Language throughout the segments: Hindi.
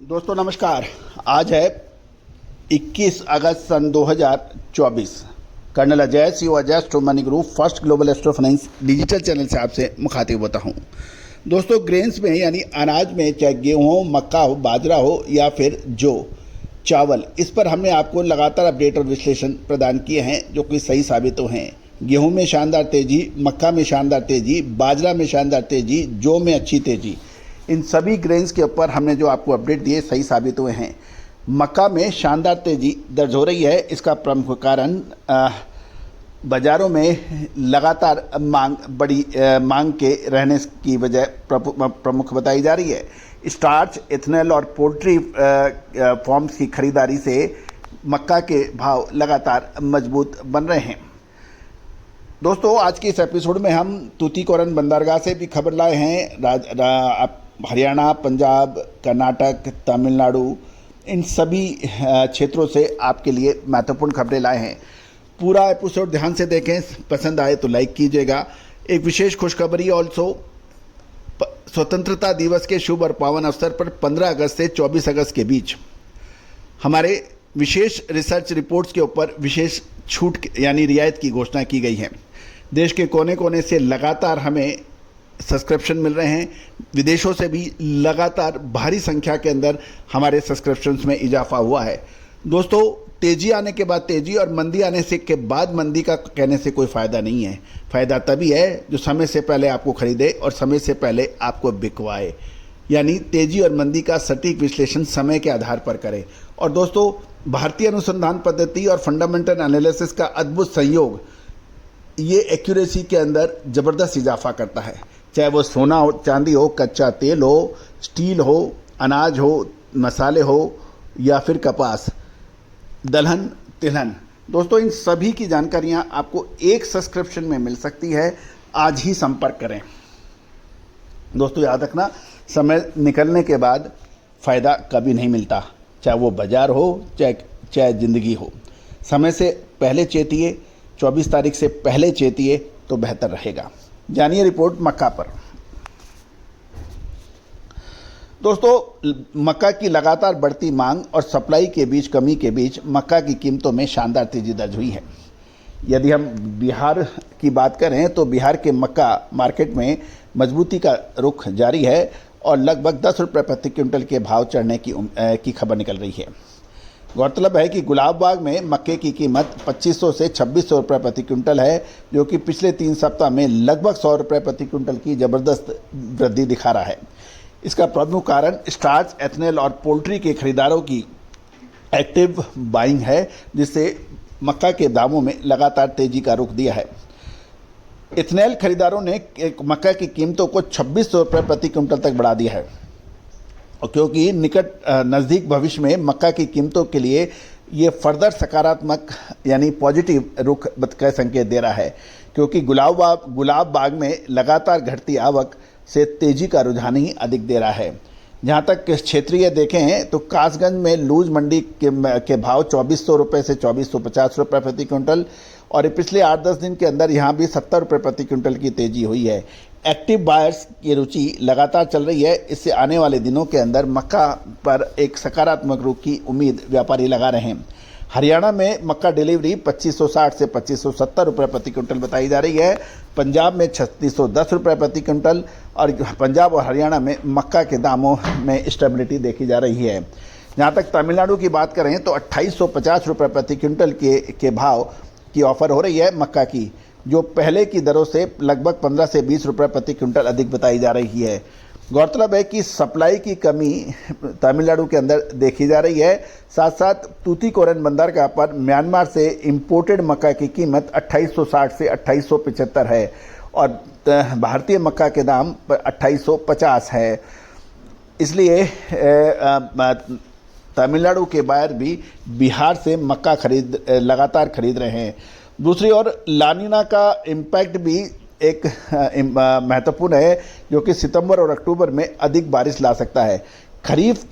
दोस्तों नमस्कार। आज है 21 अगस्त सन 2024। Colonel Ajay C Ajay astro money group first global astro finance digital channel से आपसे मुखातिब होता हूं। दोस्तों ग्रेन्स में यानी अनाज में चाहे गेहूं हो, मक्का हो, बाजरा हो या फिर जो चावल, इस पर हमने आपको लगातार अपडेट और विश्लेषण प्रदान किए हैं जो कि सही साबित हुए हैं। गेहूं में शानदार तेजी, मक्का में शानदार तेजी, बाजरा में शानदार तेजी, जौ में अच्छी तेजी, इन सभी ग्रेन्स के ऊपर हमने जो आपको अपडेट दिए सही साबित हुए हैं। मक्का में शानदार तेजी दर्ज हो रही है। इसका प्रमुख कारण बाज़ारों में लगातार बड़ी मांग के रहने की वजह प्रमुख बताई जा रही है। स्टार्च, इथेनॉल और पोल्ट्री फॉर्म्स की खरीदारी से मक्का के भाव लगातार मजबूत बन रहे हैं। दोस्तों आज के इस एपिसोड में हम तूतीकोरन बंदरगाह से भी खबर लाए हैं। हरियाणा, पंजाब, कर्नाटक, तमिलनाडु, इन सभी क्षेत्रों से आपके लिए महत्वपूर्ण खबरें लाए हैं। पूरा एपिसोड ध्यान से देखें, पसंद आए तो लाइक कीजिएगा। एक विशेष खुशखबरी ऑल्सो, स्वतंत्रता दिवस के शुभ और पावन अवसर पर 15 अगस्त से 24 अगस्त के बीच हमारे विशेष रिसर्च रिपोर्ट्स के ऊपर विशेष छूट यानी रियायत की घोषणा की गई है। देश के कोने कोने से लगातार हमें सब्सक्रिप्शन मिल रहे हैं। विदेशों से भी लगातार भारी संख्या के अंदर हमारे सब्सक्रिप्शंस में इजाफा हुआ है। दोस्तों तेज़ी आने के बाद तेज़ी और मंदी आने से के बाद मंदी का कहने से कोई फ़ायदा नहीं है। फ़ायदा तभी है जो समय से पहले आपको खरीदे और समय से पहले आपको बिकवाए, यानी तेज़ी और मंदी का सटीक विश्लेषण समय के आधार पर करें। और दोस्तों भारतीय अनुसंधान पद्धति और फंडामेंटल एनालिसिस का अद्भुत संयोग ये एक्यूरेसी के अंदर ज़बरदस्त इजाफा करता है। चाहे वो सोना हो, चांदी हो, कच्चा तेल हो, स्टील हो, अनाज हो, मसाले हो या फिर कपास, दलहन, तिलहन। दोस्तों इन सभी की जानकारियां आपको एक सब्सक्रिप्शन में मिल सकती है। आज ही संपर्क करें। दोस्तों याद रखना, समय निकलने के बाद फ़ायदा कभी नहीं मिलता, चाहे वो बाज़ार हो चाहे ज़िंदगी हो। समय से पहले चेतिए, 24 तारीख से पहले चेतिए तो बेहतर रहेगा। जानिए रिपोर्ट मक्का पर। दोस्तों मक्का की लगातार बढ़ती मांग और सप्लाई के बीच कमी के बीच मक्का की कीमतों में शानदार तेजी दर्ज हुई है। यदि हम बिहार की बात करें तो बिहार के मक्का मार्केट में मजबूती का रुख जारी है और लगभग 10 रुपये प्रति क्विंटल के भाव चढ़ने की खबर निकल रही है। गौरतलब है कि गुलाबबाग में मक्के की कीमत 2500 से 2600 रुपये प्रति क्विंटल है, जो कि पिछले 3 सप्ताह में लगभग 100 रुपये प्रति क्विंटल की ज़बरदस्त वृद्धि दिखा रहा है। इसका प्रमुख कारण स्टार्च, एथेनॉल और पोल्ट्री के खरीदारों की एक्टिव बाइंग है, जिससे मक्का के दामों में लगातार तेजी का रुख दिया है। एथेनॉल खरीदारों ने मक्का की कीमतों को 2600 रुपये प्रति क्विंटल तक बढ़ा दिया है, क्योंकि नज़दीक भविष्य में मक्का की कीमतों के लिए ये फर्दर सकारात्मक यानी पॉजिटिव रुख का संकेत दे रहा है, क्योंकि गुलाब बाग में लगातार घटती आवक से तेजी का रुझान ही अधिक दे रहा है। जहाँ तक क्षेत्रीय देखें तो कासगंज में लूज मंडी के भाव 2400 रुपये से 2450 रुपये प्रति क्विंटल और पिछले 8-10 दिन के अंदर यहाँ भी 70 रुपये प्रति क्विंटल की तेजी हुई है। एक्टिव बायर्स की रुचि लगातार चल रही है। इससे आने वाले दिनों के अंदर मक्का पर एक सकारात्मक रुख की उम्मीद व्यापारी लगा रहे हैं। हरियाणा में मक्का डिलीवरी 2560 से 2570 रुपये प्रति क्विंटल बताई जा रही है। पंजाब में 3610 रुपये प्रति क्विंटल और पंजाब और हरियाणा में मक्का के दामों में स्टेबिलिटी देखी जा रही है। जहाँ तक तमिलनाडु की बात करें तो 2850 रुपये प्रति क्विंटल के भाव की ऑफ़र हो रही है मक्का की, जो पहले की दरों से लगभग 15 से 20 रुपये प्रति क्विंटल अधिक बताई जा रही है। गौरतलब है कि सप्लाई की कमी तमिलनाडु के अंदर देखी जा रही है। साथ साथ तूतीकोरन बंदरगाह पर म्यांमार से इंपोर्टेड मक्का की कीमत 2860 से 2875 है और भारतीय मक्का के दाम पर 2850 है। इसलिए तमिलनाडु के बायर भी बिहार से मक्का लगातार खरीद रहे हैं। दूसरी ओर लानिना का इम्पैक्ट भी एक महत्वपूर्ण है, जो कि सितंबर और अक्टूबर में अधिक बारिश ला सकता है। खरीफ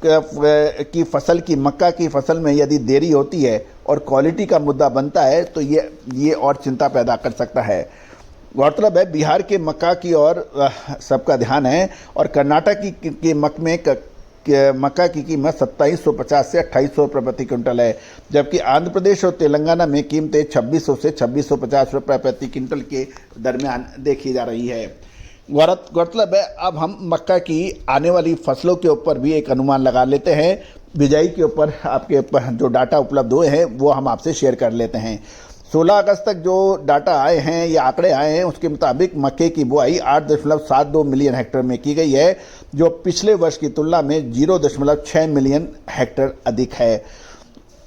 की फसल की मक्का की फसल में यदि देरी होती है और क्वालिटी का मुद्दा बनता है तो ये और चिंता पैदा कर सकता है। गौरतलब है बिहार के मक्का की ओर सबका ध्यान है और कर्नाटक की मक में मक्का की कीमत 2750 से 2800 रुपये प्रति क्विंटल है, जबकि आंध्र प्रदेश और तेलंगाना में कीमतें 2600 से 2650 रुपये प्रति क्विंटल के दरमियान देखी जा रही है। गौरतलब है, अब हम मक्का की आने वाली फसलों के ऊपर भी एक अनुमान लगा लेते हैं। बिजाई के ऊपर आपके जो डाटा उपलब्ध हुए हैं वो हम आपसे शेयर कर लेते हैं। 16 अगस्त तक जो डाटा आए हैं या आंकड़े आए हैं उसके मुताबिक मक्के की बुआई 8.72 मिलियन हेक्टेयर में की गई है, जो पिछले वर्ष की तुलना में 0.6 मिलियन हेक्टेयर अधिक है।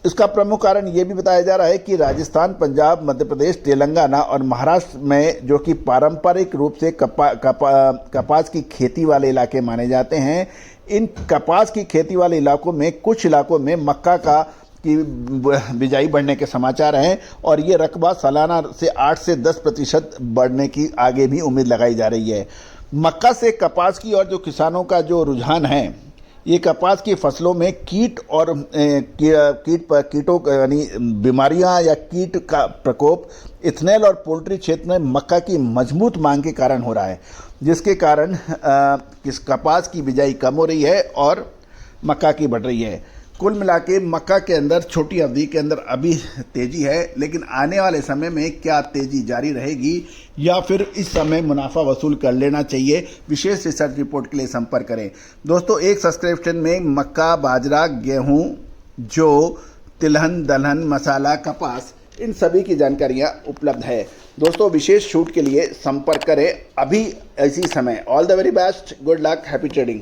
इसका प्रमुख कारण ये भी बताया जा रहा है कि राजस्थान, पंजाब, मध्य प्रदेश, तेलंगाना और महाराष्ट्र में जो कि पारंपरिक रूप से कपास की खेती वाले इलाके माने जाते हैं, इन कपास की खेती वाले इलाकों में कुछ इलाकों में मक्का की बिजाई बढ़ने के समाचार हैं और ये रकबा सालाना से 8 से 10% बढ़ने की आगे भी उम्मीद लगाई जा रही है। मक्का से कपास की और जो किसानों का जो रुझान है, ये कपास की फसलों में कीट और कीटों यानी बीमारियां या कीट का प्रकोप इथेनॉल और पोल्ट्री क्षेत्र में मक्का की मजबूत मांग के कारण हो रहा है, जिसके कारण कपास की बिजाई कम हो रही है और मक्का की बढ़ रही है। कुल मिला के मक्का के अंदर छोटी अवधि के अंदर अभी तेजी है, लेकिन आने वाले समय में क्या तेजी जारी रहेगी या फिर इस समय मुनाफा वसूल कर लेना चाहिए, विशेष रिसर्च रिपोर्ट के लिए संपर्क करें। दोस्तों, एक सब्सक्रिप्शन में मक्का, बाजरा, गेहूं, जौ, तिलहन, दलहन, मसाला, कपास, इन सभी की जानकारियां उपलब्ध है। दोस्तों, विशेष छूट के लिए संपर्क करें अभी इसी समय। All the very best, good luck, happy trading.